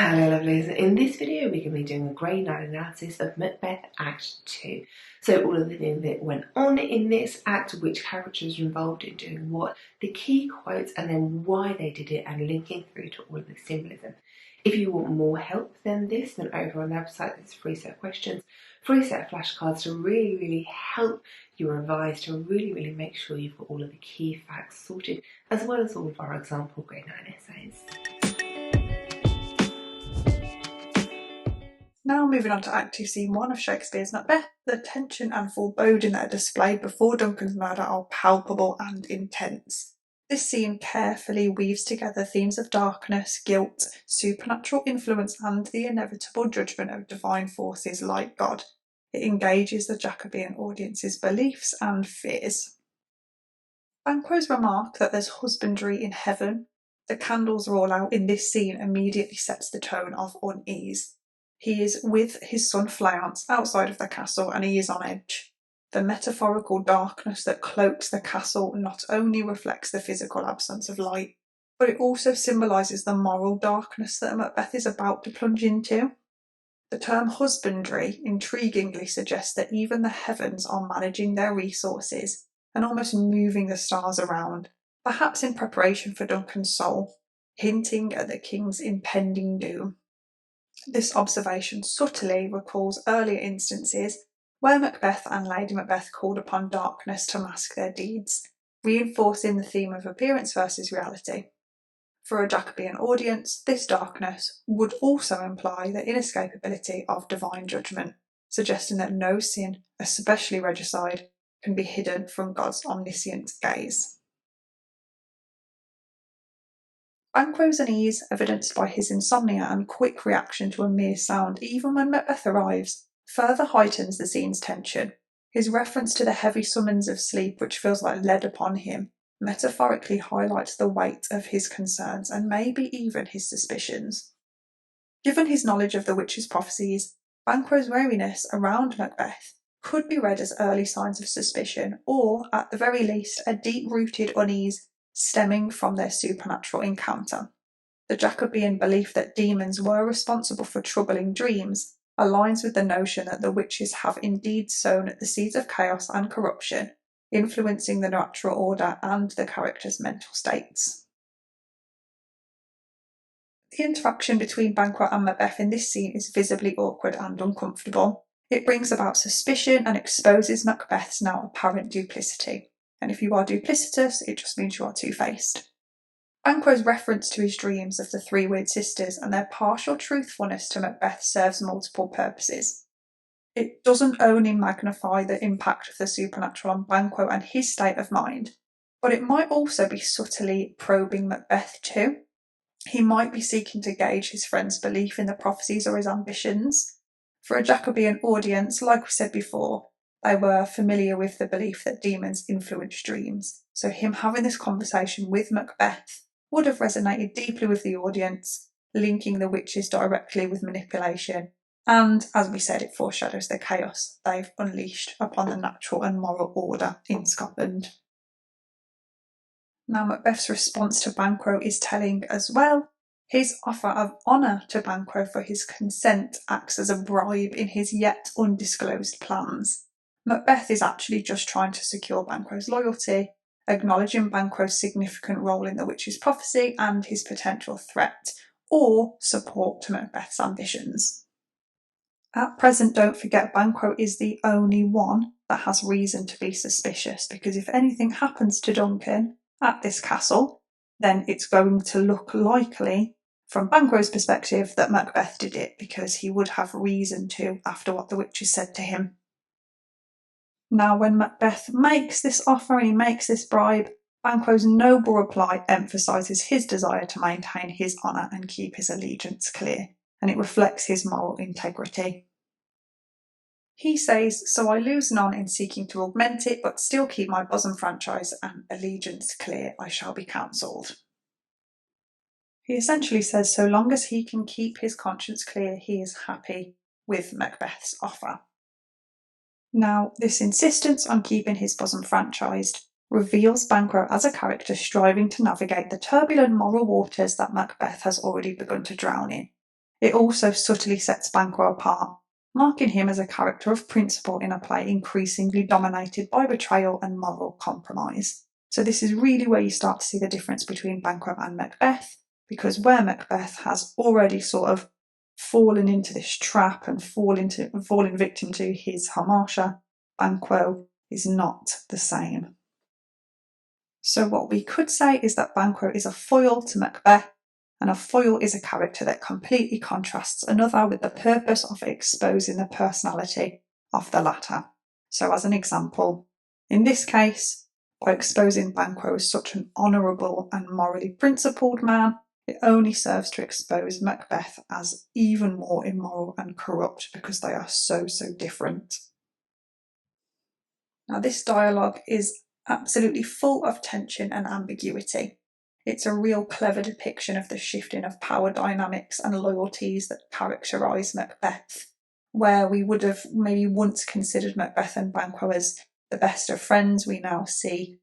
Hello lovelies, in this video we're going to be doing a grade 9 analysis of Macbeth Act 2. So all of the things that went on in this act, which characters were involved in doing what, the key quotes, and then why they did it, and linking through to all of the symbolism. If you want more help than this, then over on the website there's a free set of questions, free set of flashcards to really help you revise, to really make sure you've got all of the key facts sorted, as well as all of our example grade 9 essays. Now moving on to Act 2, Scene 1 of Shakespeare's Macbeth, the tension and foreboding that are displayed before Duncan's murder are palpable and intense. This scene carefully weaves together themes of darkness, guilt, supernatural influence and the inevitable judgment of divine forces like God. It engages the Jacobean audience's beliefs and fears. Banquo's remark that there's husbandry in heaven, the candles are all out in this scene immediately sets the tone of unease. He is with his son Fleance outside of the castle and he is on edge. The metaphorical darkness that cloaks the castle not only reflects the physical absence of light, but it also symbolises the moral darkness that Macbeth is about to plunge into. The term husbandry intriguingly suggests that even the heavens are managing their resources and almost moving the stars around, perhaps in preparation for Duncan's soul, hinting at the king's impending doom. This observation subtly recalls earlier instances where Macbeth and Lady Macbeth called upon darkness to mask their deeds, reinforcing the theme of appearance versus reality. For a Jacobean audience, this darkness would also imply the inescapability of divine judgment, suggesting that no sin, especially regicide, can be hidden from God's omniscient gaze. Banquo's unease, evidenced by his insomnia and quick reaction to a mere sound even when Macbeth arrives, further heightens the scene's tension. His reference to the heavy summons of sleep which feels like lead upon him metaphorically highlights the weight of his concerns and maybe even his suspicions. Given his knowledge of the witch's prophecies, Banquo's wariness around Macbeth could be read as early signs of suspicion or, at the very least, a deep-rooted unease stemming from their supernatural encounter. The Jacobean belief that demons were responsible for troubling dreams aligns with the notion that the witches have indeed sown the seeds of chaos and corruption, influencing the natural order and the characters' mental states. The interaction between Banquo and Macbeth in this scene is visibly awkward and uncomfortable. It brings about suspicion and exposes Macbeth's now apparent duplicity. And if you are duplicitous, it just means you are two-faced. Banquo's reference to his dreams of the three weird sisters and their partial truthfulness to Macbeth serves multiple purposes. It doesn't only magnify the impact of the supernatural on Banquo and his state of mind, but it might also be subtly probing Macbeth too. He might be seeking to gauge his friend's belief in the prophecies or his ambitions. For a Jacobean audience, like we said before, they were familiar with the belief that demons influence dreams, so him having this conversation with Macbeth would have resonated deeply with the audience, linking the witches directly with manipulation, and, as we said, it foreshadows the chaos they've unleashed upon the natural and moral order in Scotland. Now Macbeth's response to Banquo is telling as well. His offer of honour to Banquo for his consent acts as a bribe in his yet undisclosed plans. Macbeth is actually just trying to secure Banquo's loyalty, acknowledging Banquo's significant role in the witch's prophecy and his potential threat, or support to Macbeth's ambitions. At present, don't forget, Banquo is the only one that has reason to be suspicious, because if anything happens to Duncan at this castle, then it's going to look likely, from Banquo's perspective, that Macbeth did it, because he would have reason to after what the witches said to him. Now, when Macbeth makes this offer and he makes this bribe, Banquo's noble reply emphasises his desire to maintain his honour and keep his allegiance clear, and it reflects his moral integrity. He says, "So I lose none in seeking to augment it, but still keep my bosom franchise and allegiance clear, I shall be counselled." He essentially says so long as he can keep his conscience clear, he is happy with Macbeth's offer. Now, this insistence on keeping his bosom franchised reveals Banquo as a character striving to navigate the turbulent moral waters that Macbeth has already begun to drown in. It also subtly sets Banquo apart, marking him as a character of principle in a play increasingly dominated by betrayal and moral compromise. So this is really where you start to see the difference between Banquo and Macbeth, because where Macbeth has already sort of fallen into this trap and fallen victim to his hamartia, Banquo is not the same. So what we could say is that Banquo is a foil to Macbeth, and a foil is a character that completely contrasts another with the purpose of exposing the personality of the latter. So as an example, in this case, by exposing Banquo as such an honourable and morally principled man, it only serves to expose Macbeth as even more immoral and corrupt because they are so different. Now this dialogue is absolutely full of tension and ambiguity. It's a real clever depiction of the shifting of power dynamics and loyalties that characterise Macbeth, where we would have maybe once considered Macbeth and Banquo as the best of friends. We now see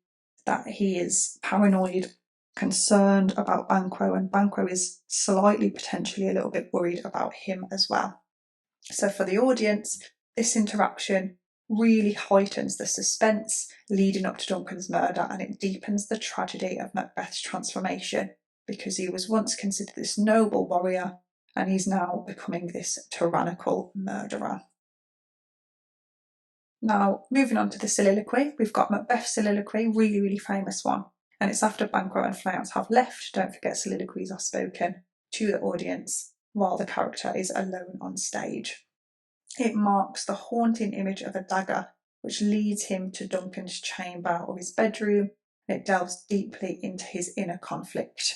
that he is paranoid, concerned about Banquo, and Banquo is slightly, potentially a little bit worried about him as well. So for the audience, this interaction really heightens the suspense leading up to Duncan's murder, and it deepens the tragedy of Macbeth's transformation, because he was once considered this noble warrior and he's now becoming this tyrannical murderer. Now, moving on to the soliloquy, we've got Macbeth's soliloquy, really famous one, and it's after Banquo and Fleance have left. Don't forget, soliloquies are spoken to the audience while the character is alone on stage. It marks the haunting image of a dagger which leads him to Duncan's chamber or his bedroom, and it delves deeply into his inner conflict.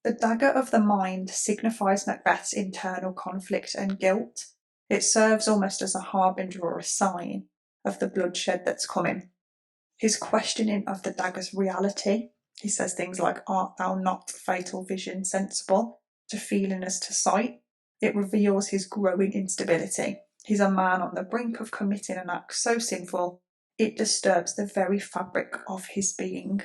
The dagger of the mind signifies Macbeth's internal conflict and guilt. It serves almost as a harbinger or a sign of the bloodshed that's coming. His questioning of the dagger's reality, he says things like, "Art thou not, fatal vision, sensible, to feeling as to sight?" It reveals his growing instability. He's a man on the brink of committing an act so sinful, it disturbs the very fabric of his being.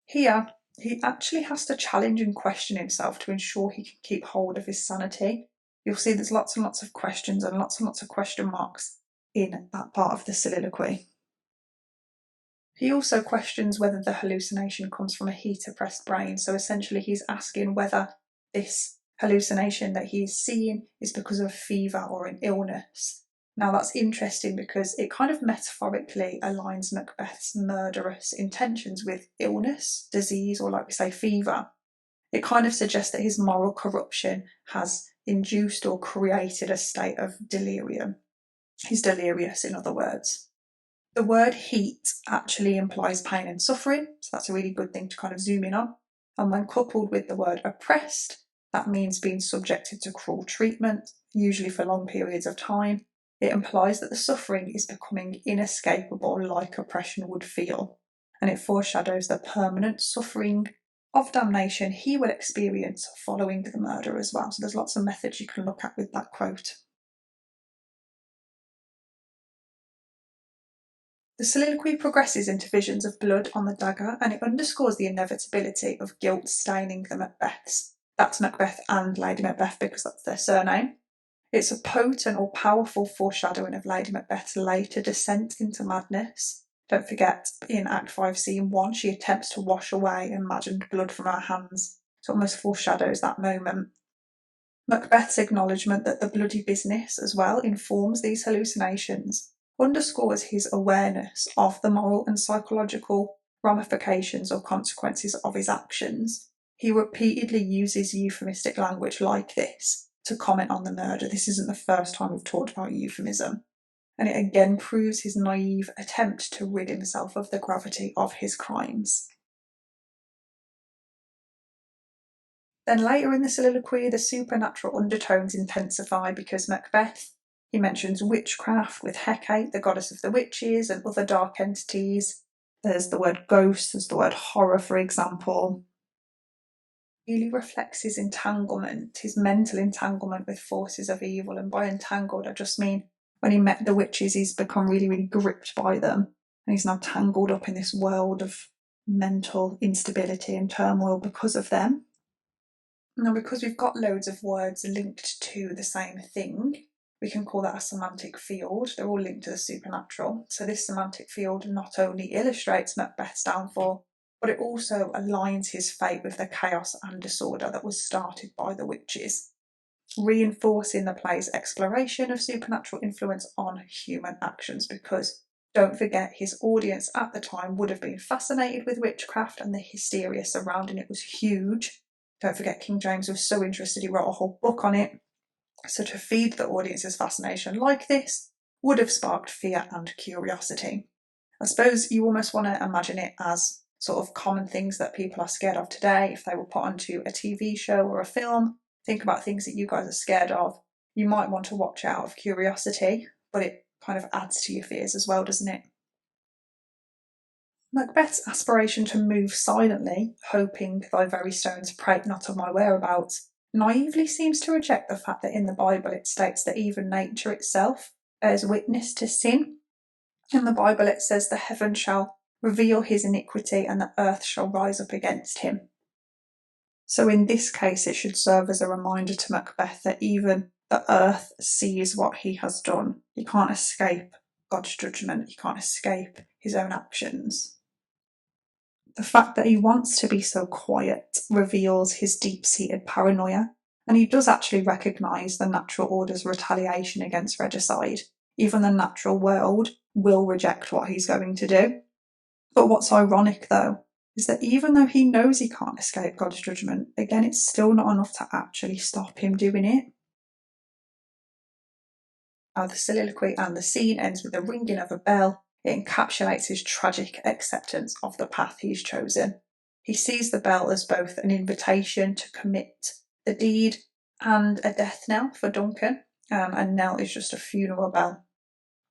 Here, he actually has to challenge and question himself to ensure he can keep hold of his sanity. You'll see there's lots and lots of questions and lots of question marks in that part of the soliloquy. He also questions whether the hallucination comes from a heat-oppressed brain. So essentially he's asking whether this hallucination that he's seeing is because of fever or an illness. Now that's interesting because it kind of metaphorically aligns Macbeth's murderous intentions with illness, disease, or like we say, fever. It kind of suggests that his moral corruption has induced or created a state of delirium. He's delirious, in other words. The word heat actually implies pain and suffering, so that's a really good thing to kind of zoom in on. And when coupled with the word oppressed, that means being subjected to cruel treatment, usually for long periods of time. It implies that the suffering is becoming inescapable, like oppression would feel. And it foreshadows the permanent suffering of damnation he will experience following the murder as well. So there's lots of methods you can look at with that quote. The soliloquy progresses into visions of blood on the dagger, and it underscores the inevitability of guilt staining the Macbeths. That's Macbeth and Lady Macbeth because that's their surname. It's a potent or powerful foreshadowing of Lady Macbeth's later descent into madness. Don't forget, in Act 5, Scene 1, she attempts to wash away imagined blood from her hands. So it almost foreshadows that moment. Macbeth's acknowledgement that the bloody business as well informs these hallucinations underscores his awareness of the moral and psychological ramifications or consequences of his actions. He repeatedly uses euphemistic language like this to comment on the murder. This isn't the first time we've talked about euphemism. And it again proves his naive attempt to rid himself of the gravity of his crimes. Then later in the soliloquy, the supernatural undertones intensify because Macbeth, he mentions witchcraft with Hecate, the goddess of the witches, and other dark entities. There's the word ghost, there's the word horror, for example. He really reflects his entanglement, his mental entanglement with forces of evil. And by entangled, I just mean when he met the witches, he's become really gripped by them. And he's now tangled up in this world of mental instability and turmoil because of them. Now, because we've got loads of words linked to the same thing, we can call that a semantic field. They're all linked to the supernatural. So this semantic field not only illustrates Macbeth's downfall, but it also aligns his fate with the chaos and disorder that was started by the witches, reinforcing the play's exploration of supernatural influence on human actions, because don't forget, his audience at the time would have been fascinated with witchcraft and the hysteria surrounding it was huge. Don't forget, King James was so interested he wrote a whole book on it. So to feed the audience's fascination like this would have sparked fear and curiosity. I suppose you almost want to imagine it as sort of common things that people are scared of today. If they were put onto a TV show or a film, think about things that you guys are scared of. You might want to watch out of curiosity, but it kind of adds to your fears as well, doesn't it? Macbeth's aspiration to move silently, hoping thy very stones prate not of my whereabouts, naively seems to reject the fact that in the Bible it states that even nature itself bears witness to sin. In the Bible it says the heaven shall reveal his iniquity and the earth shall rise up against him. So in this case it should serve as a reminder to Macbeth that even the earth sees what he has done. He can't escape God's judgment, he can't escape his own actions. The fact that he wants to be so quiet reveals his deep-seated paranoia, and he does actually recognise the natural order's retaliation against regicide. Even the natural world will reject what he's going to do. But what's ironic, though, is that even though he knows he can't escape God's judgment, again, it's still not enough to actually stop him doing it. Now, the soliloquy and the scene ends with the ringing of a bell. It encapsulates his tragic acceptance of the path he's chosen. He sees the bell as both an invitation to commit the deed and a death knell for Duncan, and knell is just a funeral bell.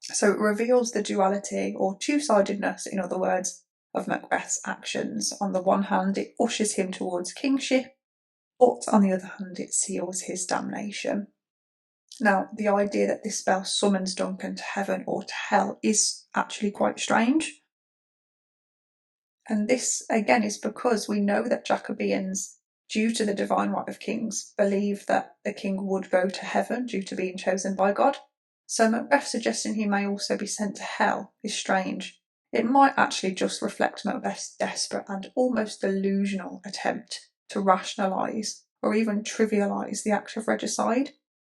So it reveals the duality, or two-sidedness, in other words, of Macbeth's actions. On the one hand, it ushers him towards kingship, but on the other hand, it seals his damnation. Now, the idea that this spell summons Duncan to heaven or to hell is actually quite strange. And this, again, is because we know that Jacobeans, due to the divine right of kings, believe that the king would go to heaven due to being chosen by God. So Macbeth suggesting he may also be sent to hell is strange. It might actually just reflect Macbeth's desperate and almost delusional attempt to rationalise or even trivialise the act of regicide.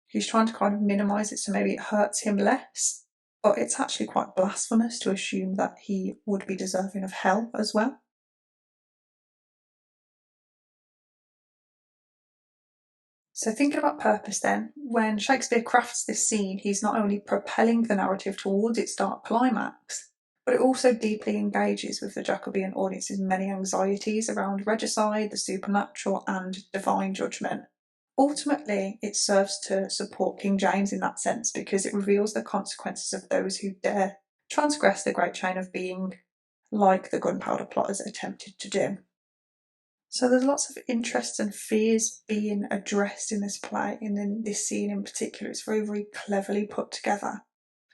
He's trying to kind of minimise it so maybe it hurts him less, but it's actually quite blasphemous to assume that he would be deserving of hell as well. So thinking about purpose then, when Shakespeare crafts this scene, he's not only propelling the narrative towards its dark climax, but it also deeply engages with the Jacobean audience's many anxieties around regicide, the supernatural, and divine judgment. Ultimately, it serves to support King James in that sense because it reveals the consequences of those who dare transgress the great chain of being, like the gunpowder plotters attempted to do. So there's lots of interests and fears being addressed in this play, and in this scene in particular, it's very, very cleverly put together.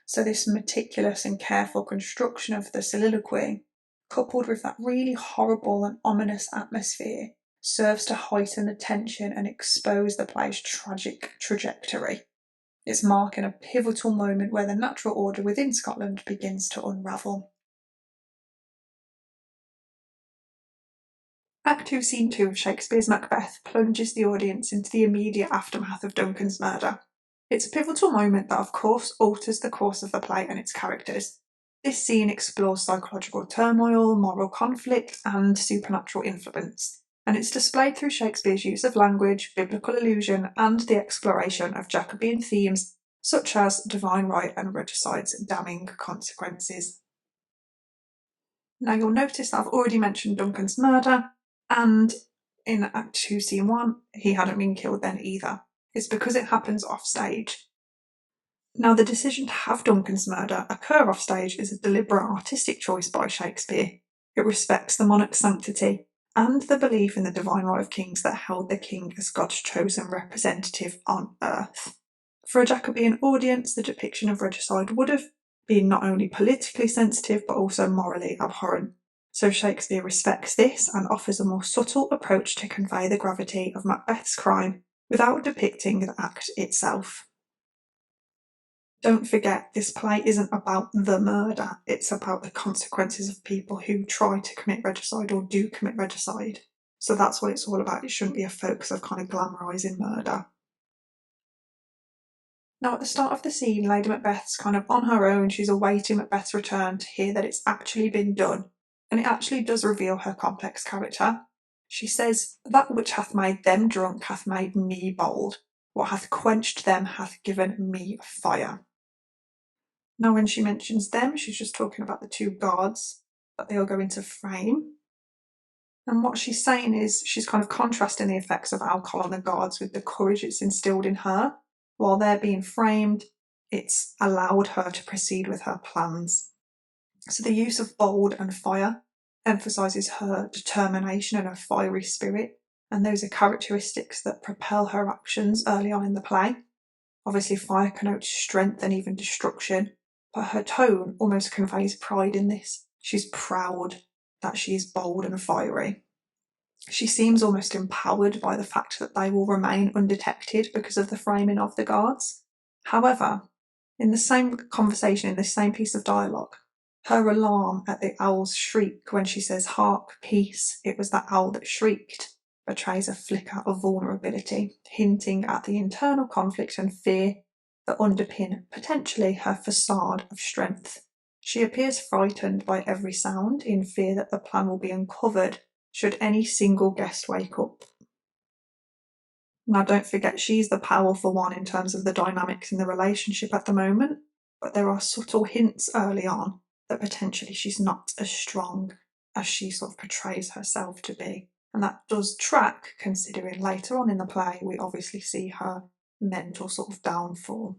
So this meticulous and careful construction of the soliloquy, coupled with that really horrible and ominous atmosphere, serves to heighten the tension and expose the play's tragic trajectory. It's marking a pivotal moment where the natural order within Scotland begins to unravel. Act 2, Scene 2 of Shakespeare's Macbeth plunges the audience into the immediate aftermath of Duncan's murder. It's a pivotal moment that of course alters the course of the play and its characters. This scene explores psychological turmoil, moral conflict, and supernatural influence, and it's displayed through Shakespeare's use of language, biblical allusion, and the exploration of Jacobean themes such as divine right and regicide's damning consequences. Now you'll notice that I've already mentioned Duncan's murder, and in Act 2, Scene 1, he hadn't been killed then either. It's because it happens off stage. Now, the decision to have Duncan's murder occur off stage is a deliberate artistic choice by Shakespeare. It respects the monarch's sanctity and the belief in the divine right of kings that held the king as God's chosen representative on earth. For a Jacobean audience, the depiction of regicide would have been not only politically sensitive but also morally abhorrent. So Shakespeare respects this and offers a more subtle approach to convey the gravity of Macbeth's crime without depicting the act itself. Don't forget, this play isn't about the murder, it's about the consequences of people who try to commit regicide or do commit regicide. So that's what it's all about. It shouldn't be a focus of kind of glamorising murder. Now, at the start of the scene, Lady Macbeth's kind of on her own. She's awaiting Macbeth's return to hear that it's actually been done. And it actually does reveal her complex character. She says, "That which hath made them drunk hath made me bold. What hath quenched them hath given me fire." Now, when she mentions them, she's just talking about the two guards that they all go into frame. And what she's saying is she's kind of contrasting the effects of alcohol on the guards with the courage it's instilled in her. While they're being framed, it's allowed her to proceed with her plans. So the use of bold and fire emphasises her determination and her fiery spirit, and those are characteristics that propel her actions early on in the play. Obviously, fire connotes strength and even destruction, but her tone almost conveys pride in this. She's proud that she is bold and fiery. She seems almost empowered by the fact that they will remain undetected because of the framing of the guards. However, in the same conversation, in the same piece of dialogue, her alarm at the owl's shriek when she says, "Hark, peace, it was that owl that shrieked," betrays a flicker of vulnerability, hinting at the internal conflict and fear that underpin potentially her facade of strength. She appears frightened by every sound, in fear that the plan will be uncovered should any single guest wake up. Now, don't forget, she's the powerful one in terms of the dynamics in the relationship at the moment, but there are subtle hints early on that potentially she's not as strong as she sort of portrays herself to be. And that does track, considering later on in the play we obviously see her mental sort of downfall.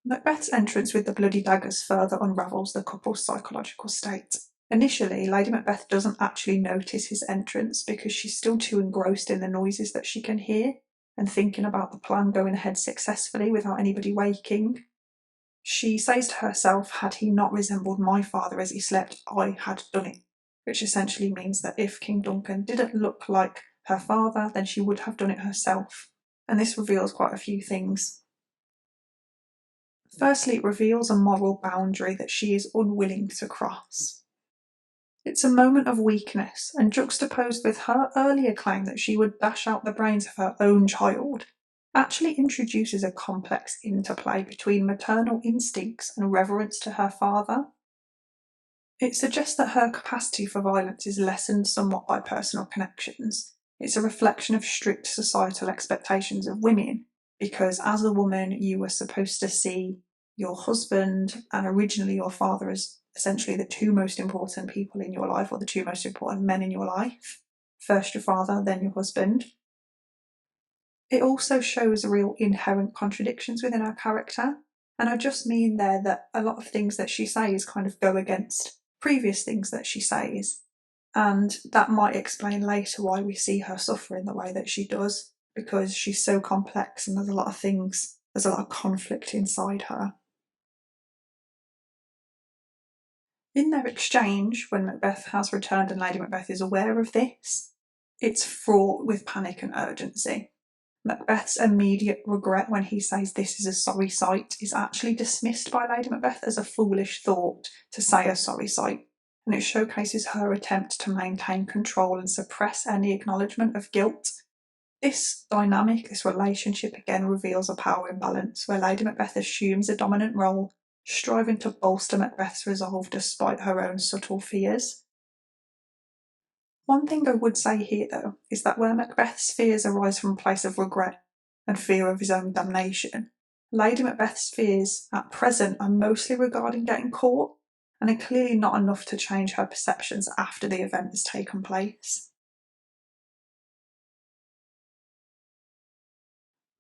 Macbeth's entrance with the bloody daggers further unravels the couple's psychological state. Initially, Lady Macbeth doesn't actually notice his entrance because she's still too engrossed in the noises that she can hear and thinking about the plan going ahead successfully without anybody waking. She says to herself, "Had he not resembled my father as he slept, I had done it," which essentially means that if King Duncan didn't look like her father, then she would have done it herself. And this reveals quite a few things. Firstly, it reveals a moral boundary that she is unwilling to cross. It's a moment of weakness, and juxtaposed with her earlier claim that she would dash out the brains of her own child, actually introduces a complex interplay between maternal instincts and reverence to her father. It suggests that her capacity for violence is lessened somewhat by personal connections. It's a reflection of strict societal expectations of women, because as a woman you were supposed to see your husband and originally your father as essentially the two most important people in your life, or the two most important men in your life. First your father, then your husband. It also shows real inherent contradictions within her character, and I just mean there that a lot of things that she says kind of go against previous things that she says, and that might explain later why we see her suffer in the way that she does, because she's so complex and there's a lot of conflict inside her. In their exchange, when Macbeth has returned and Lady Macbeth is aware of this, it's fraught with panic and urgency. Macbeth's immediate regret when he says this is a sorry sight is actually dismissed by Lady Macbeth as a foolish thought to say a sorry sight, and it showcases her attempt to maintain control and suppress any acknowledgement of guilt. This dynamic, this relationship again reveals a power imbalance where Lady Macbeth assumes a dominant role, striving to bolster Macbeth's resolve despite her own subtle fears. One thing I would say here, though, is that where Macbeth's fears arise from a place of regret and fear of his own damnation, Lady Macbeth's fears at present are mostly regarding getting caught, and are clearly not enough to change her perceptions after the event has taken place.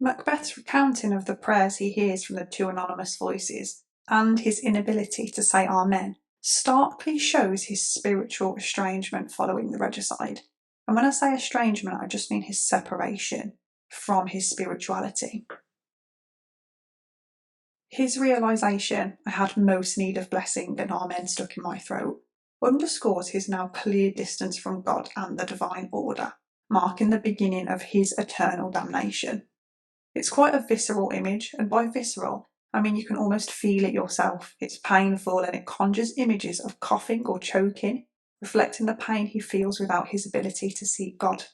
Macbeth's recounting of the prayers he hears from the two anonymous voices, and his inability to say Amen, starkly shows his spiritual estrangement following the regicide. And when I say estrangement, I just mean his separation from his spirituality. His realisation, "I had most need of blessing and Amen stuck in my throat," underscores his now clear distance from God and the divine order, marking the beginning of his eternal damnation. It's quite a visceral image, and by visceral, I mean you can almost feel it yourself. It's painful and it conjures images of coughing or choking, reflecting the pain he feels without his ability to seek God.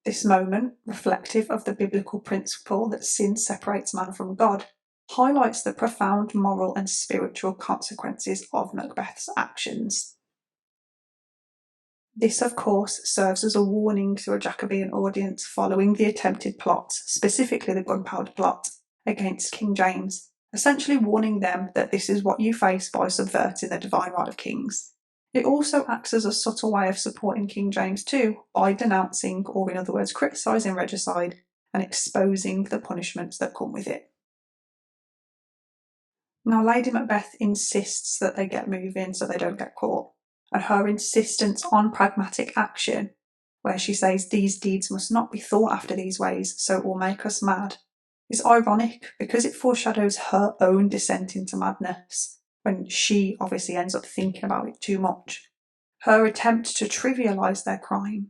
This moment, reflective of the biblical principle that sin separates man from God, highlights the profound moral and spiritual consequences of Macbeth's actions. This, of course, serves as a warning to a Jacobean audience following the attempted plot, specifically the gunpowder plot, against King James, essentially warning them that this is what you face by subverting the divine right of kings. It also acts as a subtle way of supporting King James too, by denouncing, or in other words criticising regicide, and exposing the punishments that come with it. Now Lady Macbeth insists that they get moving so they don't get caught, and her insistence on pragmatic action, where she says these deeds must not be thought after these ways, so it will make us mad, is ironic because it foreshadows her own descent into madness, when she obviously ends up thinking about it too much. Her attempt to trivialise their crime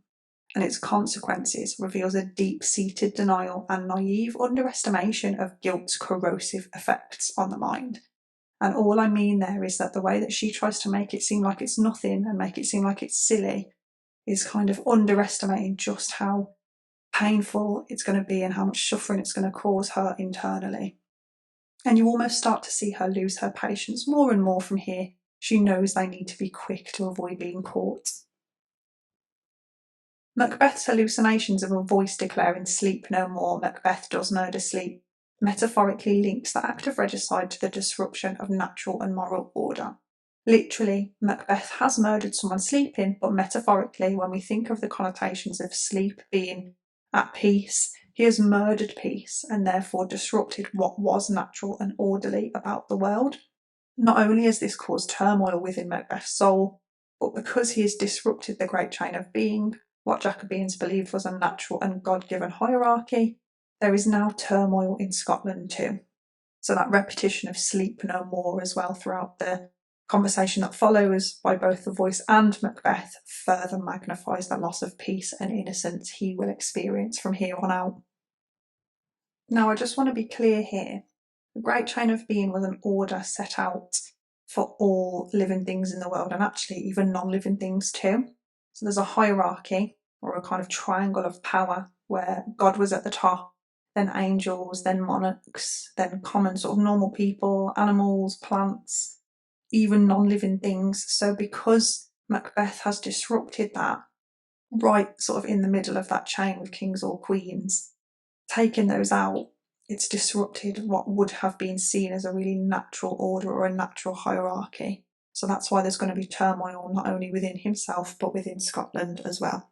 and its consequences reveals a deep-seated denial and naive underestimation of guilt's corrosive effects on the mind. And all I mean there is that the way that she tries to make it seem like it's nothing and make it seem like it's silly is kind of underestimating just how painful it's going to be and how much suffering it's going to cause her internally. And you almost start to see her lose her patience more and more from here. She knows they need to be quick to avoid being caught. Macbeth's hallucinations of a voice declaring sleep no more, Macbeth does murder sleep, metaphorically links the act of regicide to the disruption of natural and moral order. Literally, Macbeth has murdered someone sleeping, but metaphorically, when we think of the connotations of sleep being at peace, he has murdered peace and therefore disrupted what was natural and orderly about the world. Not only has this caused turmoil within Macbeth's soul, but because he has disrupted the great chain of being, what Jacobeans believed was a natural and God-given hierarchy, there is now turmoil in Scotland too. So that repetition of sleep no more as well throughout the conversation that follows by both the voice and Macbeth further magnifies the loss of peace and innocence he will experience from here on out. Now I just want to be clear here. The great chain of being was an order set out for all living things in the world, and actually even non-living things too. So there's a hierarchy, or a kind of triangle of power, where God was at the top, then angels, then monarchs, then common sort of normal people, animals, plants, even non-living things. So because Macbeth has disrupted that, right sort of in the middle of that chain with kings or queens, taking those out, it's disrupted what would have been seen as a really natural order or a natural hierarchy. So that's why there's going to be turmoil not only within himself but within Scotland as well.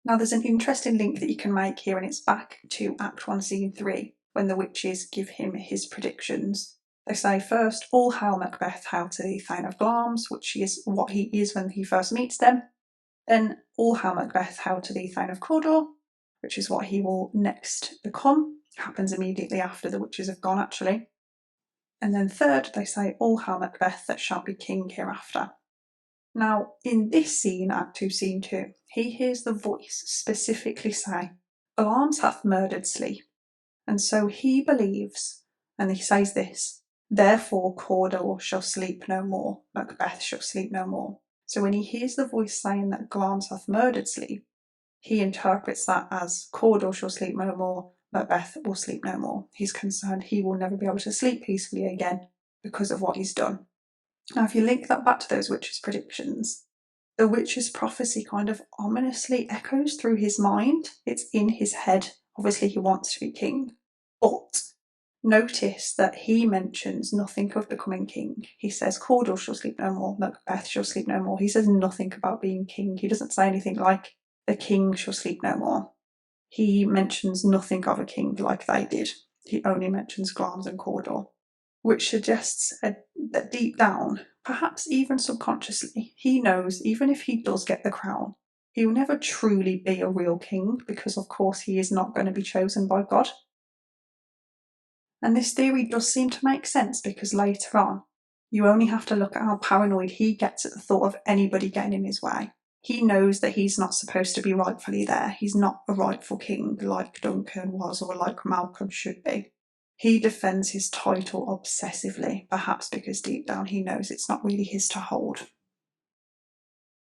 Now there's an interesting link that you can make here, and it's back to Act 1 Scene 3 when the witches give him his predictions. They say first, all hail Macbeth, hail to thee Thane of Glamis, which is what he is when he first meets them. Then all hail Macbeth, hail to thee Thane of Cawdor, which is what he will next become. Happens immediately after the witches have gone, actually. And then third, they say, all hail Macbeth that shall be king hereafter. Now, in this scene, Act 2, Scene 2, he hears the voice specifically say, Glamis hath murdered sleep. And so he believes, and he says this, therefore Cawdor shall sleep no more, Macbeth shall sleep no more. So when he hears the voice saying that Glamis hath murdered sleep, he interprets that as Cawdor shall sleep no more, Macbeth will sleep no more. He's concerned he will never be able to sleep peacefully again because of what he's done. Now, if you link that back to those witches' predictions, the witch's prophecy kind of ominously echoes through his mind. It's in his head. Obviously, he wants to be king. But notice that he mentions nothing of becoming king. He says, Cawdor shall sleep no more, Macbeth shall sleep no more. He says nothing about being king. He doesn't say anything like, the king shall sleep no more. He mentions nothing of a king like they did. He only mentions Glamis and Cawdor, which suggests that deep down, perhaps even subconsciously, he knows even if he does get the crown, he will never truly be a real king because, of course, he is not going to be chosen by God. And this theory does seem to make sense because later on, You only have to look at how paranoid he gets at the thought of anybody getting in his way. He knows that he's not supposed to be rightfully there. He's not a rightful king like Duncan was or like Malcolm should be. He defends his title obsessively, perhaps because deep down he knows it's not really his to hold.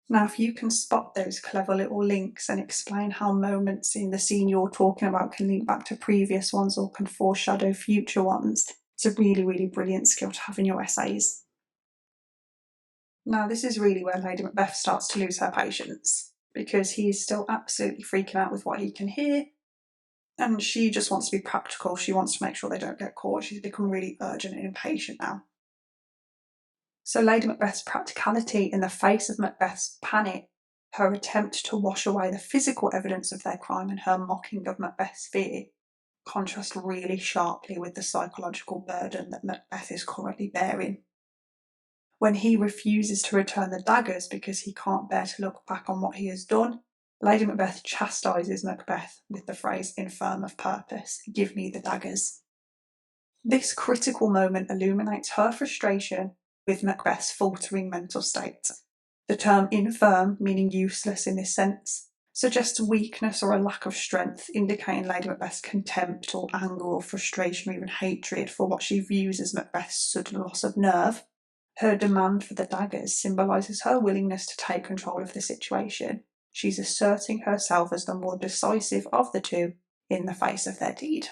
Now, if you can spot those clever little links and explain how moments in the scene you're talking about can link back to previous ones or can foreshadow future ones, it's a really, really brilliant skill to have in your essays. Now, this is really where Lady Macbeth starts to lose her patience, because he is still absolutely freaking out with what he can hear, and she just wants to be practical. She wants to make sure they don't get caught. She's become really urgent and impatient now. So Lady Macbeth's practicality in the face of Macbeth's panic, her attempt to wash away the physical evidence of their crime and her mocking of Macbeth's fear, contrast really sharply with the psychological burden that Macbeth is currently bearing. When he refuses to return the daggers because he can't bear to look back on what he has done, Lady Macbeth chastises Macbeth with the phrase infirm of purpose, "Give me the daggers." This critical moment illuminates her frustration with Macbeth's faltering mental state. The term infirm, meaning useless in this sense, suggests weakness or a lack of strength, indicating Lady Macbeth's contempt or anger or frustration or even hatred for what she views as Macbeth's sudden loss of nerve. Her demand for the daggers symbolises her willingness to take control of the situation. She's asserting herself as the more decisive of the two in the face of their deed.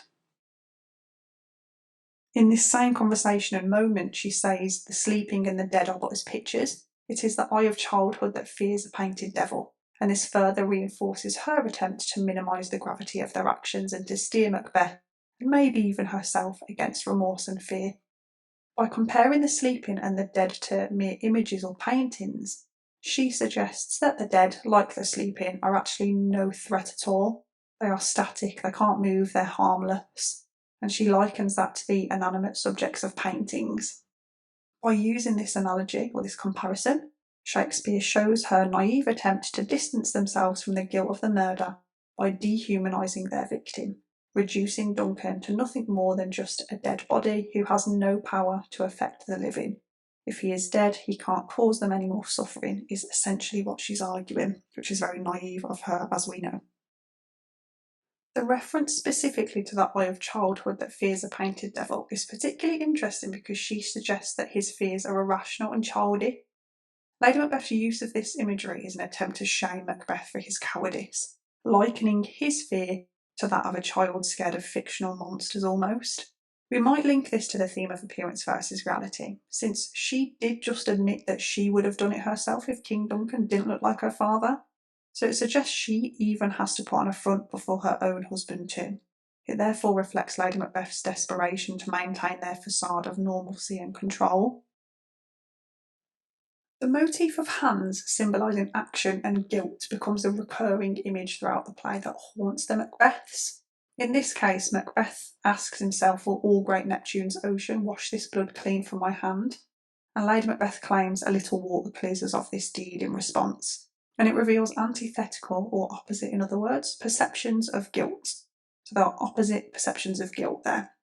In this same conversation and moment, she says, "The sleeping and the dead are but as pictures. It is the eye of childhood that fears a painted devil," and this further reinforces her attempt to minimise the gravity of their actions and to steer Macbeth, and maybe even herself, against remorse and fear. By comparing the sleeping and the dead to mere images or paintings, she suggests that the dead, like the sleeping, are actually no threat at all. They are static, they can't move, they're harmless. And she likens that to the inanimate subjects of paintings. By using this analogy, or this comparison, Shakespeare shows her naive attempt to distance themselves from the guilt of the murder by dehumanising their victim, reducing Duncan to nothing more than just a dead body who has no power to affect the living. If he is dead, he can't cause them any more suffering, is essentially what she's arguing, which is very naive of her, as we know. The reference specifically to that eye of childhood that fears a painted devil is particularly interesting because she suggests that his fears are irrational and childish. Lady Macbeth's use of this imagery is an attempt to shame Macbeth for his cowardice, likening his fear to that of a child scared of fictional monsters almost. We might link this to the theme of appearance versus reality, since she did just admit that she would have done it herself if King Duncan didn't look like her father. So it suggests she even has to put on a front before her own husband too. It therefore reflects Lady Macbeth's desperation to maintain their facade of normalcy and control. The motif of hands symbolising action and guilt becomes a recurring image throughout the play that haunts the Macbeths. In this case, Macbeth asks himself, "Will all great Neptune's ocean wash this blood clean from my hand?" And Lady Macbeth claims a little water clears us of this deed in response. And it reveals antithetical, or opposite in other words, perceptions of guilt. So there are opposite perceptions of guilt there.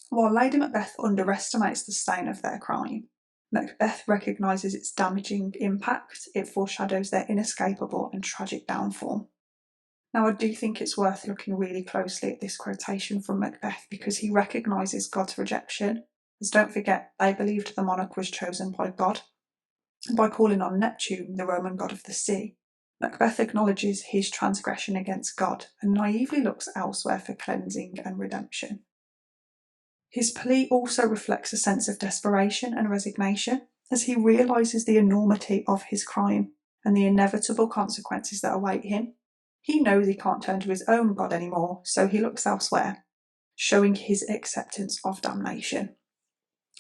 While Lady Macbeth underestimates the stain of their crime, Macbeth recognises its damaging impact. It foreshadows their inescapable and tragic downfall. Now, I do think it's worth looking really closely at this quotation from Macbeth because he recognises God's rejection. As don't forget, they believed the monarch was chosen by God. By calling on Neptune, the Roman god of the sea, Macbeth acknowledges his transgression against God and naively looks elsewhere for cleansing and redemption. His plea also reflects a sense of desperation and resignation as he realises the enormity of his crime and the inevitable consequences that await him. He knows he can't turn to his own God anymore, so he looks elsewhere, showing his acceptance of damnation.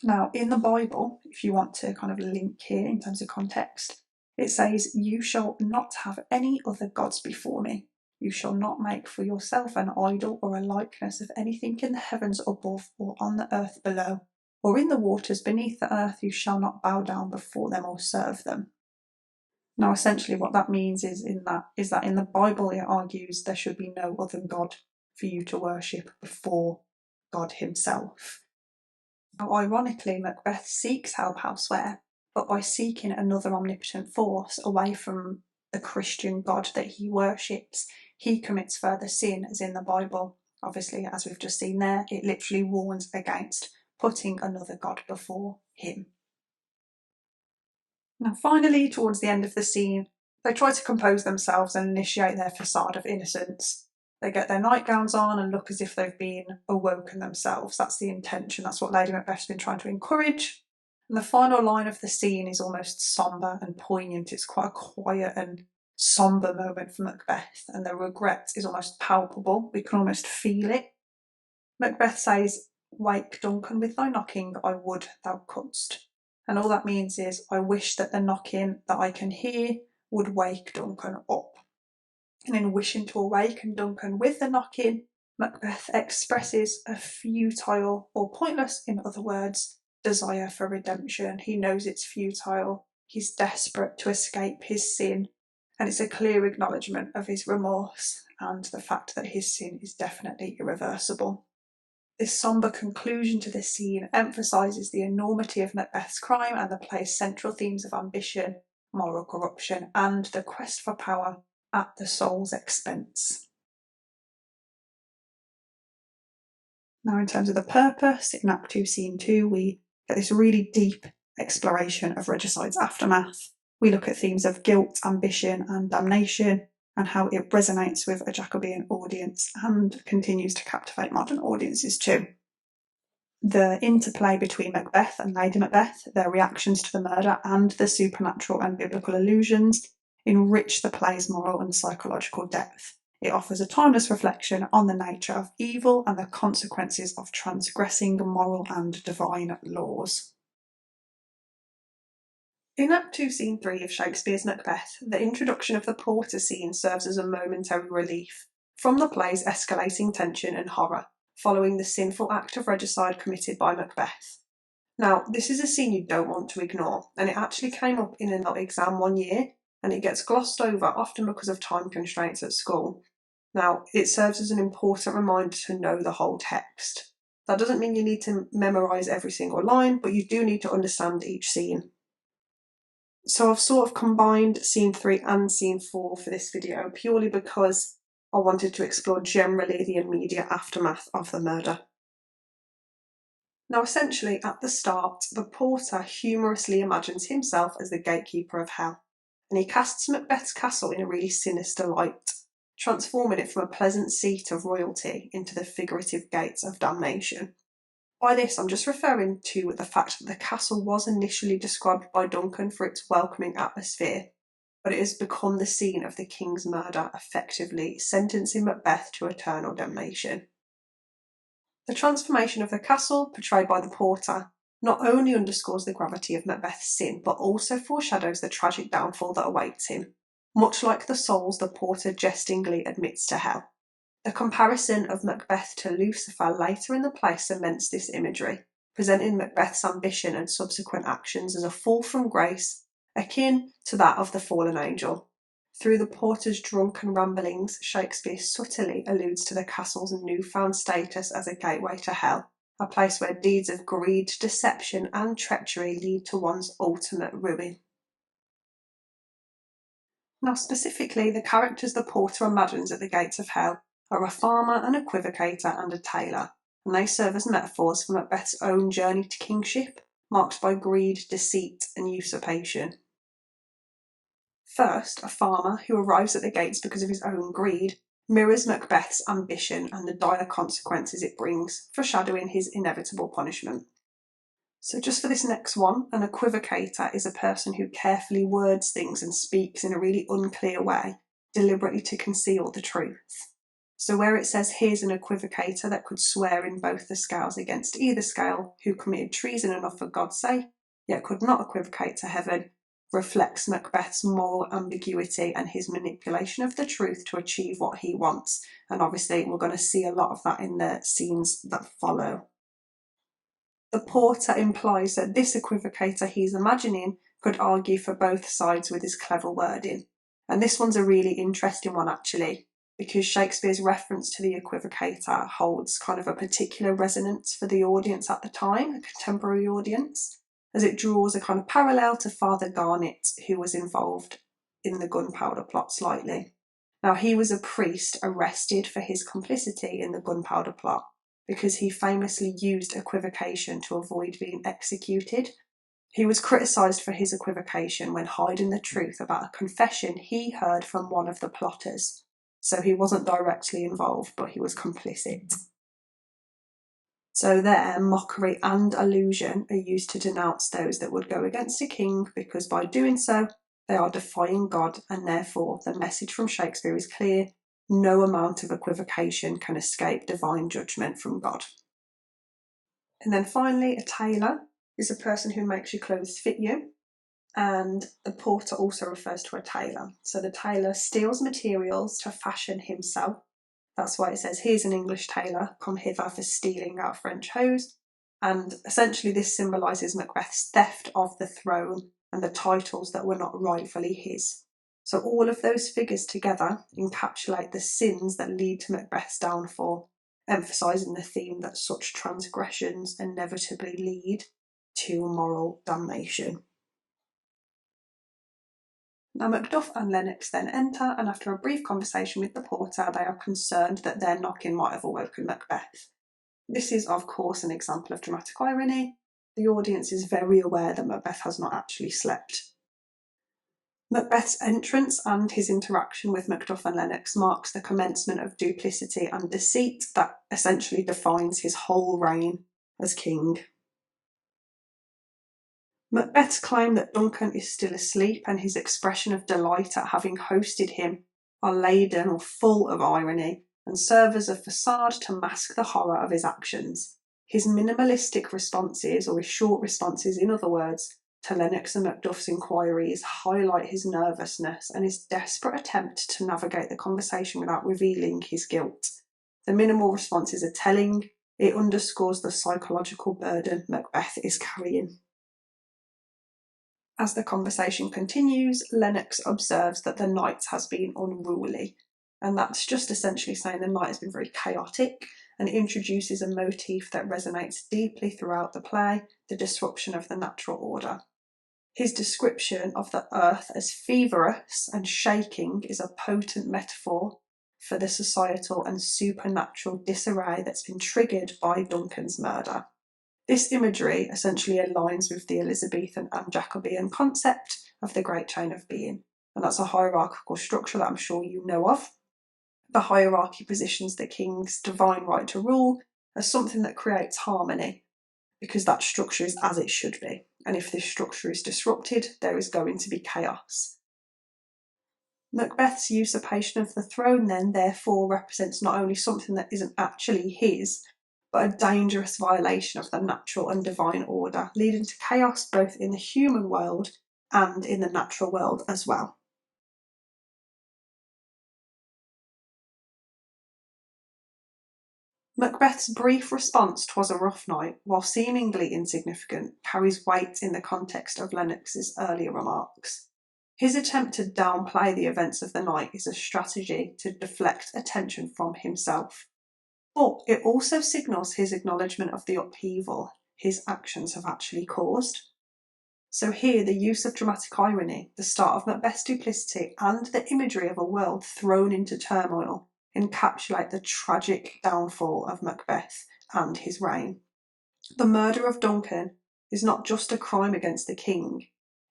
Now, in the Bible, if you want to kind of link here in terms of context, it says, "You shall not have any other gods before me. You shall not make for yourself an idol or a likeness of anything in the heavens above or on the earth below, or in the waters beneath the earth. You shall not bow down before them or serve them." Now, essentially what that means is that in the Bible it argues there should be no other God for you to worship before God himself. Now, ironically, Macbeth seeks help elsewhere, but by seeking another omnipotent force away from the Christian God that he worships, he commits further sin, as in the Bible. Obviously, as we've just seen there, it literally warns against putting another God before him. Now, finally, towards the end of the scene, they try to compose themselves and initiate their facade of innocence. They get their nightgowns on and look as if they've been awoken themselves. That's the intention. That's what Lady Macbeth's been trying to encourage. And the final line of the scene is almost sombre and poignant. It's quite a quiet and sombre moment for Macbeth, and the regret is almost palpable. We can almost feel it. Macbeth says, "Wake, Duncan, with thy knocking, I would thou couldst." And all that means is, I wish that the knocking that I can hear would wake Duncan up. And in wishing to awaken Duncan with the knocking, Macbeth expresses a futile, or pointless in other words, desire for redemption. He knows it's futile. He's desperate to escape his sin. And it's a clear acknowledgement of his remorse and the fact that his sin is definitely irreversible. This sombre conclusion to this scene emphasises the enormity of Macbeth's crime and the play's central themes of ambition, moral corruption, and the quest for power at the soul's expense. Now, in terms of the purpose, in Act 2, Scene 2, we get this really deep exploration of regicide's aftermath. We look at themes of guilt, ambition, and damnation, and how it resonates with a Jacobean audience and continues to captivate modern audiences too. The interplay between Macbeth and Lady Macbeth, their reactions to the murder, and the supernatural and biblical allusions enrich the play's moral and psychological depth. It offers a timeless reflection on the nature of evil and the consequences of transgressing moral and divine laws. In Act 2, Scene 3 of Shakespeare's Macbeth, the introduction of the porter scene serves as a momentary relief from the play's escalating tension and horror, following the sinful act of regicide committed by Macbeth. Now, this is a scene you don't want to ignore, and it actually came up in an exam one year, and it gets glossed over, often because of time constraints at school. Now, it serves as an important reminder to know the whole text. That doesn't mean you need to memorise every single line, but you do need to understand each scene. So I've sort of combined Scene 3 and Scene 4 for this video, purely because I wanted to explore generally the immediate aftermath of the murder. Now, essentially, at the start, the porter humorously imagines himself as the gatekeeper of hell, and he casts Macbeth's castle in a really sinister light, transforming it from a pleasant seat of royalty into the figurative gates of damnation. By this, I'm just referring to the fact that the castle was initially described by Duncan for its welcoming atmosphere, but it has become the scene of the king's murder, effectively sentencing Macbeth to eternal damnation. The transformation of the castle, portrayed by the porter, not only underscores the gravity of Macbeth's sin, but also foreshadows the tragic downfall that awaits him, much like the souls the porter jestingly admits to hell. The comparison of Macbeth to Lucifer later in the play cements this imagery, presenting Macbeth's ambition and subsequent actions as a fall from grace, akin to that of the fallen angel. Through the porter's drunken ramblings, Shakespeare subtly alludes to the castle's newfound status as a gateway to hell, a place where deeds of greed, deception, and treachery lead to one's ultimate ruin. Now, specifically, the characters the porter imagines at the gates of hell are a farmer, an equivocator, and a tailor, and they serve as metaphors for Macbeth's own journey to kingship, marked by greed, deceit, and usurpation. First, a farmer who arrives at the gates because of his own greed mirrors Macbeth's ambition and the dire consequences it brings, foreshadowing his inevitable punishment. So just for this next one, an equivocator is a person who carefully words things and speaks in a really unclear way, deliberately to conceal the truth. So where it says here's an equivocator that could swear in both the scales against either scale, who committed treason enough for God's sake, yet could not equivocate to heaven, reflects Macbeth's moral ambiguity and his manipulation of the truth to achieve what he wants. And obviously we're going to see a lot of that in the scenes that follow. The porter implies that this equivocator he's imagining could argue for both sides with his clever wording. And this one's a really interesting one actually. because Shakespeare's reference to the equivocator holds kind of a particular resonance for the audience at the time, a contemporary audience, as it draws a kind of parallel to Father Garnet, who was involved in the gunpowder plot slightly. Now, he was a priest arrested for his complicity in the gunpowder plot because he famously used equivocation to avoid being executed. He was criticised for his equivocation when hiding the truth about a confession he heard from one of the plotters. So he wasn't directly involved, but he was complicit. So there, mockery and allusion are used to denounce those that would go against a king, because by doing so, they are defying God, and therefore the message from Shakespeare is clear: no amount of equivocation can escape divine judgment from God. And then finally, a tailor is a person who makes your clothes fit you, and the porter also refers to a tailor. So the tailor steals materials to fashion himself. That's why it says, here's an English tailor, come hither for stealing our French hose. And essentially this symbolises Macbeth's theft of the throne and the titles that were not rightfully his. So all of those figures together encapsulate the sins that lead to Macbeth's downfall, emphasising the theme that such transgressions inevitably lead to moral damnation. Now Macduff and Lennox then enter, and after a brief conversation with the porter, they are concerned that their knocking might have awoken Macbeth. This is, of course, an example of dramatic irony. The audience is very aware that Macbeth has not actually slept. Macbeth's entrance and his interaction with Macduff and Lennox marks the commencement of duplicity and deceit that essentially defines his whole reign as king. Macbeth's claim that Duncan is still asleep and his expression of delight at having hosted him are laden or full of irony and serve as a facade to mask the horror of his actions. His minimalistic responses, or his short responses in other words, to Lennox and Macduff's inquiries highlight his nervousness and his desperate attempt to navigate the conversation without revealing his guilt. The minimal responses are telling. It underscores the psychological burden Macbeth is carrying. As the conversation continues, Lennox observes that the night has been unruly, and that's just essentially saying the night has been very chaotic, and introduces a motif that resonates deeply throughout the play: the disruption of the natural order. His description of the earth as feverish and shaking is a potent metaphor for the societal and supernatural disarray that's been triggered by Duncan's murder. This imagery essentially aligns with the Elizabethan and Jacobean concept of the Great Chain of Being, and that's a hierarchical structure that I'm sure you know of. The hierarchy positions the king's divine right to rule as something that creates harmony, because that structure is as it should be, and if this structure is disrupted, there is going to be chaos. Macbeth's usurpation of the throne then therefore represents not only something that isn't actually his, but a dangerous violation of the natural and divine order, leading to chaos both in the human world and in the natural world as well. Macbeth's brief response, "'Twas a rough night," while seemingly insignificant, carries weight in the context of Lennox's earlier remarks. His attempt to downplay the events of the night is a strategy to deflect attention from himself. But it also signals his acknowledgement of the upheaval his actions have actually caused. So here, the use of dramatic irony, the start of Macbeth's duplicity, and the imagery of a world thrown into turmoil encapsulate the tragic downfall of Macbeth and his reign. The murder of Duncan is not just a crime against the king,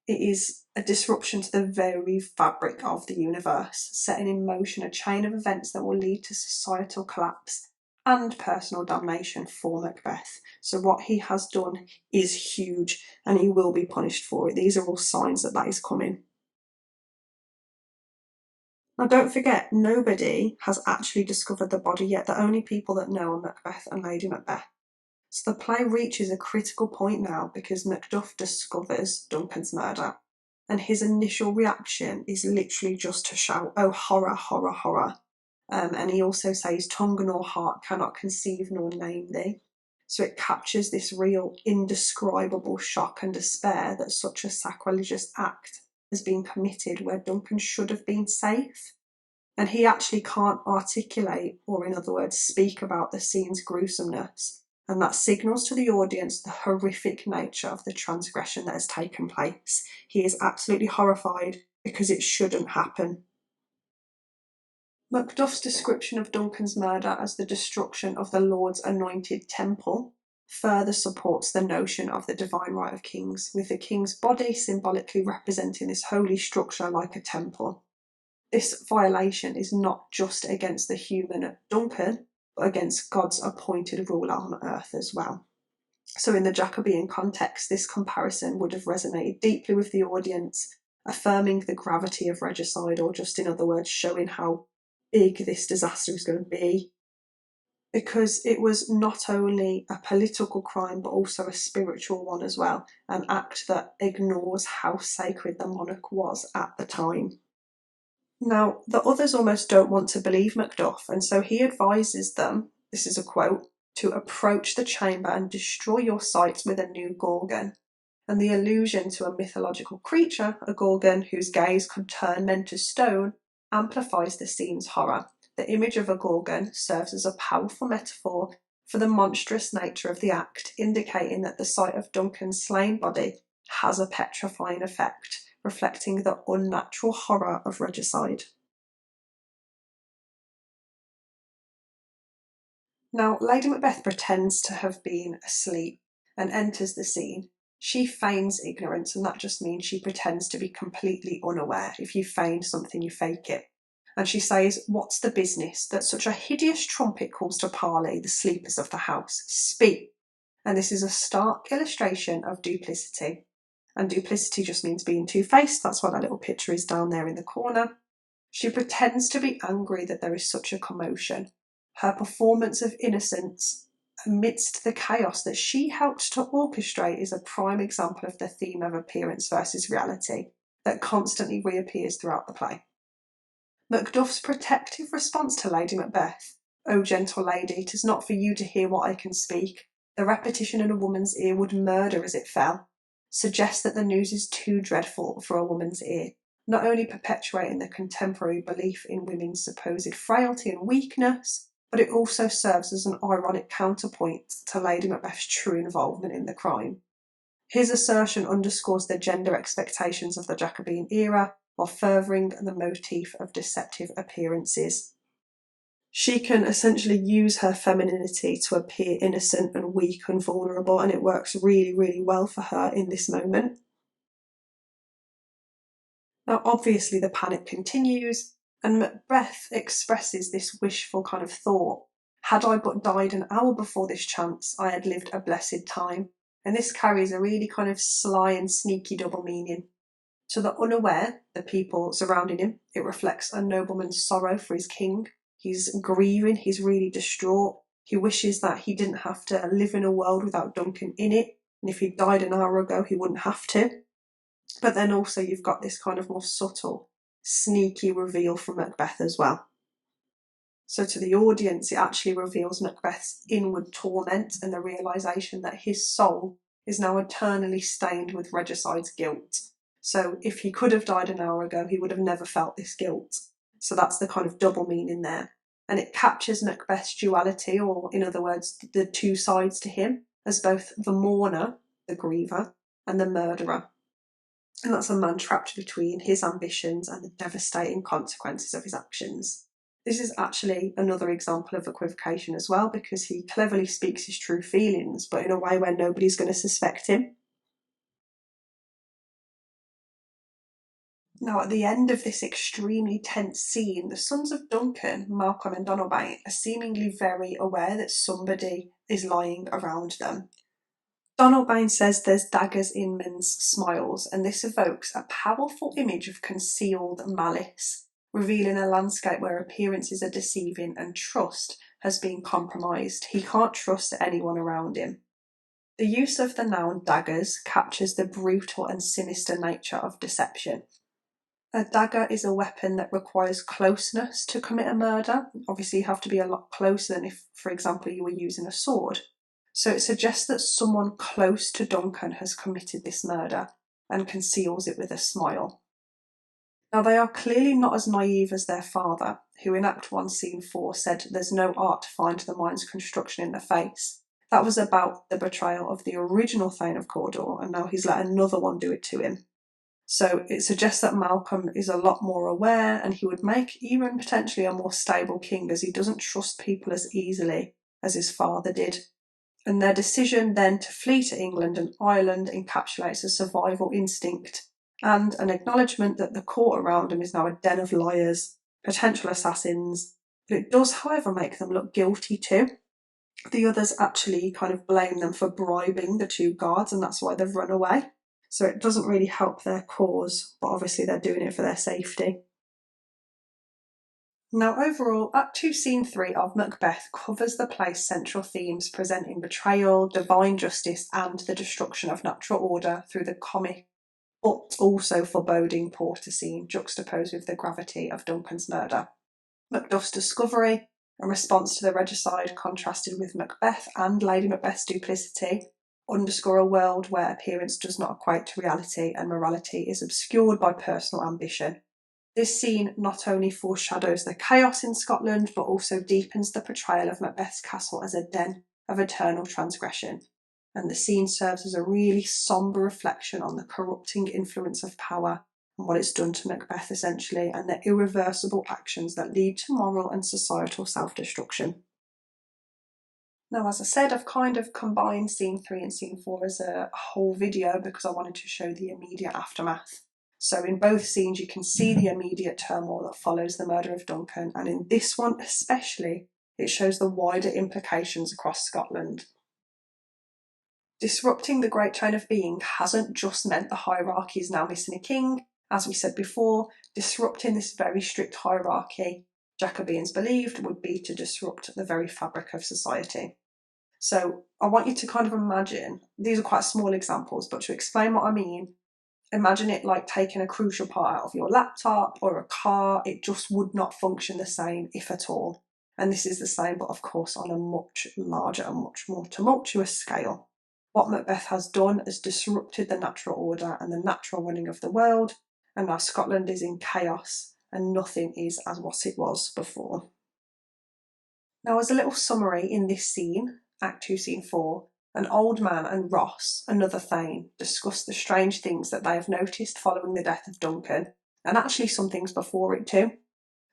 it is a disruption to the very fabric of the universe, setting in motion a chain of events that will lead to societal collapse and personal damnation for Macbeth. So what he has done is huge, and he will be punished for it. These are all signs that that is coming. Now don't forget, nobody has actually discovered the body yet. The only people that know are Macbeth and Lady Macbeth. So the play reaches a critical point now because Macduff discovers Duncan's murder, and his initial reaction is literally just to shout, "Oh, horror, horror, horror." And he also says, "Tongue nor heart cannot conceive nor name thee." So it captures this real indescribable shock and despair that such a sacrilegious act has been committed where Duncan should have been safe. and he actually can't articulate, or in other words, speak about the scene's gruesomeness, and that signals to the audience the horrific nature of the transgression that has taken place. He is absolutely horrified because it shouldn't happen. Macduff's description of Duncan's murder as the destruction of the Lord's anointed temple further supports the notion of the divine right of kings, with the king's body symbolically representing this holy structure like a temple. This violation is not just against the human Duncan, but against God's appointed ruler on earth as well. So in the Jacobean context, this comparison would have resonated deeply with the audience, affirming the gravity of regicide, or just in other words, showing how big this disaster is going to be. Because it was not only a political crime, but also a spiritual one as well, an act that ignores how sacred the monarch was at the time. Now, the others almost don't want to believe Macduff, and so he advises them, this is a quote, to approach the chamber and destroy your sights with a new Gorgon. And the allusion to a mythological creature, a Gorgon whose gaze could turn men to stone, amplifies the scene's horror. The image of a Gorgon serves as a powerful metaphor for the monstrous nature of the act, indicating that the sight of Duncan's slain body has a petrifying effect, reflecting the unnatural horror of regicide. Now, Lady Macbeth pretends to have been asleep and enters the scene. She feigns ignorance, and that just means she pretends to be completely unaware. If you feign something, you fake it. And she says, "What's the business that such a hideous trumpet calls to parley the sleepers of the house? Speak!" And this is a stark illustration of duplicity. And duplicity just means being two-faced. That's why that little picture is down there in the corner. She pretends to be angry that there is such a commotion. Her performance of innocence amidst the chaos that she helped to orchestrate is a prime example of the theme of appearance versus reality that constantly reappears throughout the play. Macduff's protective response to Lady Macbeth, "O gentle lady, 'tis not for you to hear what I can speak. The repetition in a woman's ear would murder as it fell," suggests that the news is too dreadful for a woman's ear, not only perpetuating the contemporary belief in women's supposed frailty and weakness, but it also serves as an ironic counterpoint to Lady Macbeth's true involvement in the crime. His assertion underscores the gender expectations of the Jacobean era, while furthering the motif of deceptive appearances. She can essentially use her femininity to appear innocent and weak and vulnerable, and it works really, really well for her in this moment. Now, obviously, the panic continues, and Macbeth expresses this wishful kind of thought. "Had I but died an hour before this chance, I had lived a blessed time." And this carries a really kind of sly and sneaky double meaning. To the unaware, the people surrounding him, it reflects a nobleman's sorrow for his king. He's grieving, he's really distraught. He wishes that he didn't have to live in a world without Duncan in it, and if he died an hour ago, he wouldn't have to. But then also you've got this kind of more subtle, sneaky reveal from Macbeth as well. So to the audience, it actually reveals Macbeth's inward torment and the realisation that his soul is now eternally stained with regicide's guilt. So if he could have died an hour ago, he would have never felt this guilt. So that's the kind of double meaning there. And it captures Macbeth's duality, or in other words, the two sides to him, as both the mourner, the griever, and the murderer. And that's a man trapped between his ambitions and the devastating consequences of his actions. This is actually another example of equivocation as well, because he cleverly speaks his true feelings, but in a way where nobody's going to suspect him. Now, at the end of this extremely tense scene, the sons of Duncan, Malcolm and Donalbain, are seemingly very aware that somebody is lying around them. Donalbain says there's daggers in men's smiles, and this evokes a powerful image of concealed malice, revealing a landscape where appearances are deceiving and trust has been compromised. He can't trust anyone around him. The use of the noun daggers captures the brutal and sinister nature of deception. A dagger is a weapon that requires closeness to commit a murder. Obviously, you have to be a lot closer than if, for example, you were using a sword. So it suggests that someone close to Duncan has committed this murder and conceals it with a smile. Now, they are clearly not as naive as their father, who in Act 1, Scene 4 said there's no art to find the mind's construction in the face. That was about the betrayal of the original Thane of Cawdor, and now he's let another one do it to him. So it suggests that Malcolm is a lot more aware, and he would make even potentially a more stable king, as he doesn't trust people as easily as his father did. And their decision then to flee to England and Ireland encapsulates a survival instinct and an acknowledgement that the court around him is now a den of liars, potential assassins. But it does, however, make them look guilty too. The others actually kind of blame them for bribing the two guards, and that's why they've run away. So it doesn't really help their cause, but obviously they're doing it for their safety. Now, overall, Act 2, Scene 3 of Macbeth covers the play's central themes, presenting betrayal, divine justice, and the destruction of natural order through the comic, but also foreboding porter scene, juxtaposed with the gravity of Duncan's murder. Macduff's discovery, a response to the regicide contrasted with Macbeth and Lady Macbeth's duplicity, underscore a world where appearance does not equate to reality and morality is obscured by personal ambition. This scene not only foreshadows the chaos in Scotland, but also deepens the portrayal of Macbeth's castle as a den of eternal transgression. And the scene serves as a really sombre reflection on the corrupting influence of power and what it's done to Macbeth essentially, and the irreversible actions that lead to moral and societal self-destruction. Now, as I said, I've kind of combined Scene 3 and Scene 4 as a whole video because I wanted to show the immediate aftermath. So in both scenes you can see the immediate turmoil that follows the murder of Duncan, and in this one especially, it shows the wider implications across Scotland. Disrupting the great chain of being hasn't just meant the hierarchy is now missing a king. As we said before, disrupting this very strict hierarchy, Jacobeans believed, would be to disrupt the very fabric of society. So I want you to kind of imagine, these are quite small examples, but to explain what I mean, imagine it like taking a crucial part out of your laptop or a car. It just would not function the same, if at all. And this is the same, but of course on a much larger and much more tumultuous scale. What Macbeth has done is disrupted the natural order and the natural running of the world, and now Scotland is in chaos and nothing is as what it was before. Now, as a little summary in this scene, Act 2, Scene 4, an old man and Ross, another Thane, discuss the strange things that they have noticed following the death of Duncan, and actually some things before it too.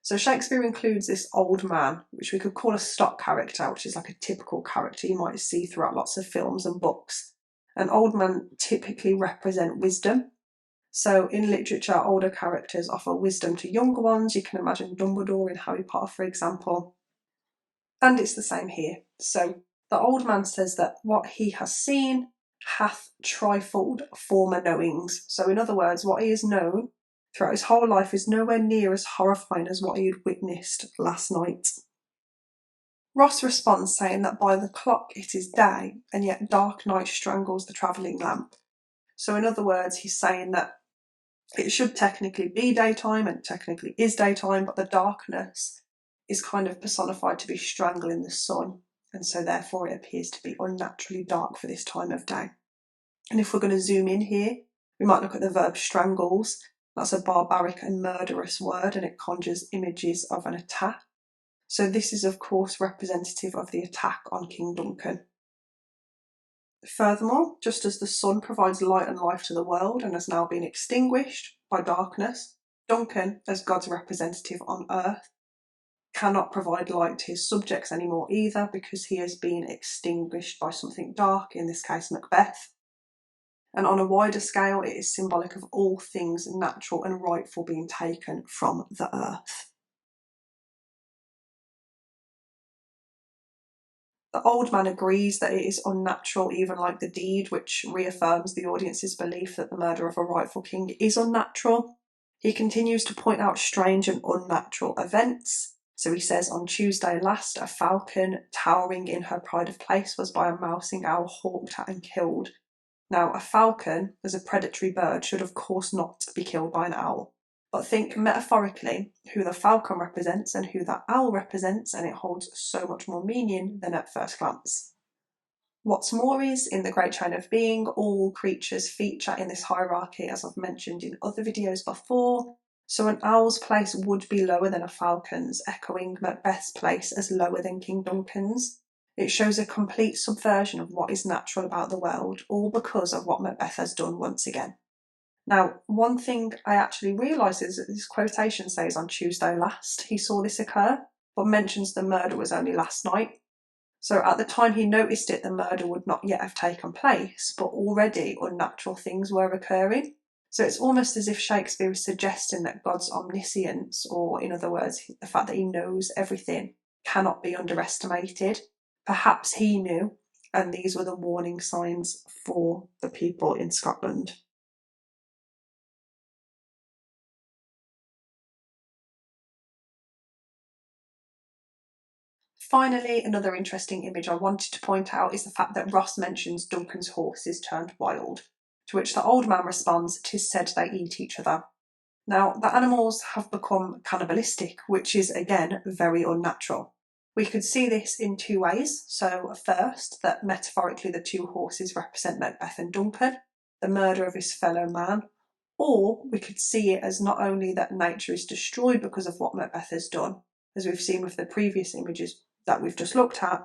So Shakespeare includes this old man, which we could call a stock character, which is like a typical character you might see throughout lots of films and books. And old men typically represent wisdom. So in literature, older characters offer wisdom to younger ones. You can imagine Dumbledore in Harry Potter, for example. And it's the same here. So the old man says that what he has seen hath trifled former knowings. So in other words, what he has known throughout his whole life is nowhere near as horrifying as what he had witnessed last night. Ross responds saying that by the clock it is day, and yet dark night strangles the travelling lamp. So in other words, he's saying that it should technically be daytime, and technically is daytime, but the darkness is kind of personified to be strangling the sun, and so therefore it appears to be unnaturally dark for this time of day. And if we're going to zoom in here, we might look at the verb strangles. That's a barbaric and murderous word, and it conjures images of an attack. So this is of course representative of the attack on King Duncan. Furthermore, just as the sun provides light and life to the world and has now been extinguished by darkness, Duncan, as God's representative on earth, cannot provide light to his subjects anymore either, because he has been extinguished by something dark, in this case Macbeth. And on a wider scale, it is symbolic of all things natural and rightful being taken from the earth. The old man agrees that it is unnatural, even like the deed, which reaffirms the audience's belief that the murder of a rightful king is unnatural. He continues to point out strange and unnatural events. So he says, on Tuesday last, a falcon towering in her pride of place was by a mousing owl hawked at and killed. Now, a falcon, as a predatory bird, should of course not be killed by an owl. But think metaphorically who the falcon represents and who that owl represents, and it holds so much more meaning than at first glance. What's more is, in the great chain of being, all creatures feature in this hierarchy, as I've mentioned in other videos before. So an owl's place would be lower than a falcon's, echoing Macbeth's place as lower than King Duncan's. It shows a complete subversion of what is natural about the world, all because of what Macbeth has done once again. Now, one thing I actually realised is that this quotation says on Tuesday last he saw this occur, but mentions the murder was only last night. So at the time he noticed it, the murder would not yet have taken place, but already unnatural things were occurring. So it's almost as if Shakespeare is suggesting that God's omniscience, or in other words, the fact that he knows everything, cannot be underestimated. Perhaps he knew, and these were the warning signs for the people in Scotland. Finally, another interesting image I wanted to point out is the fact that Ross mentions Duncan's horses turned wild, to which the old man responds, "'Tis said they eat each other." Now, the animals have become cannibalistic, which is again very unnatural. We could see this in two ways. So first, that metaphorically the two horses represent Macbeth and Duncan, the murder of his fellow man, or we could see it as not only that nature is destroyed because of what Macbeth has done, as we've seen with the previous images that we've just looked at,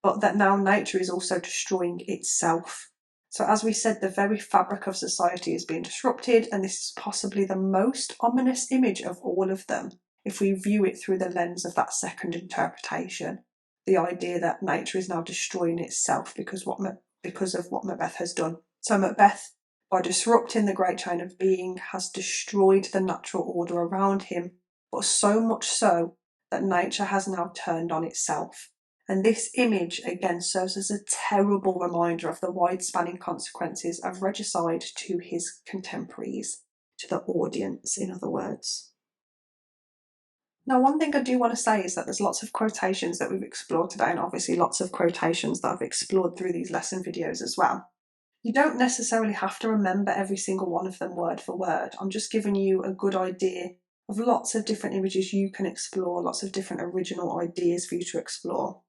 but that now nature is also destroying itself. So as we said, the very fabric of society is being disrupted, and this is possibly the most ominous image of all of them if we view it through the lens of that second interpretation, the idea that nature is now destroying itself because of what Macbeth has done. So Macbeth, by disrupting the great chain of being, has destroyed the natural order around him, but so much so that nature has now turned on itself. And this image again serves as a terrible reminder of the wide-spanning consequences of regicide to his contemporaries, to the audience, in other words. Now, one thing I do want to say is that there's lots of quotations that we've explored today, and obviously lots of quotations that I've explored through these lesson videos as well. You don't necessarily have to remember every single one of them word for word. I'm just giving you a good idea of lots of different images you can explore, lots of different original ideas for you to explore.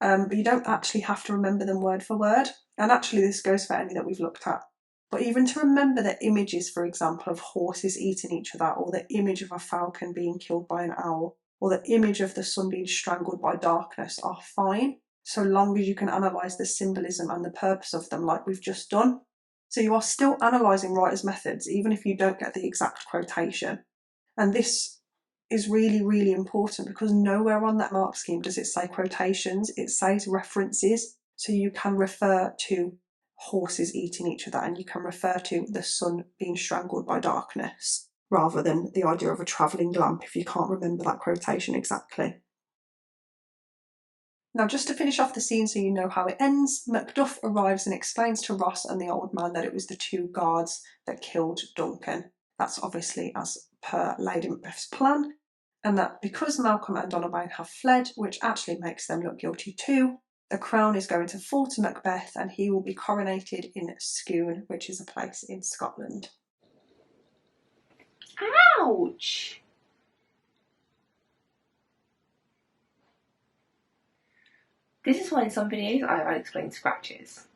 But you don't actually have to remember them word for word. And actually this goes for any that we've looked at. But even to remember the images, for example, of horses eating each other, or the image of a falcon being killed by an owl, or the image of the sun being strangled by darkness are fine, so long as you can analyse the symbolism and the purpose of them like we've just done. So you are still analysing writers' methods, even if you don't get the exact quotation. And this is really, really important because nowhere on that mark scheme does it say quotations, it says references. So you can refer to horses eating each other, and you can refer to the sun being strangled by darkness, rather than the idea of a travelling lamp if you can't remember that quotation exactly. Now, just to finish off the scene so you know how it ends, Macduff arrives and explains to Ross and the old man that it was the two guards that killed Duncan. That's obviously as per Lady Macbeth's plan, and that because Malcolm and Donalbain have fled, which actually makes them look guilty too, the crown is going to fall to Macbeth and he will be coronated in Scone, which is a place in Scotland. Ouch! This is why in some videos I explain scratches.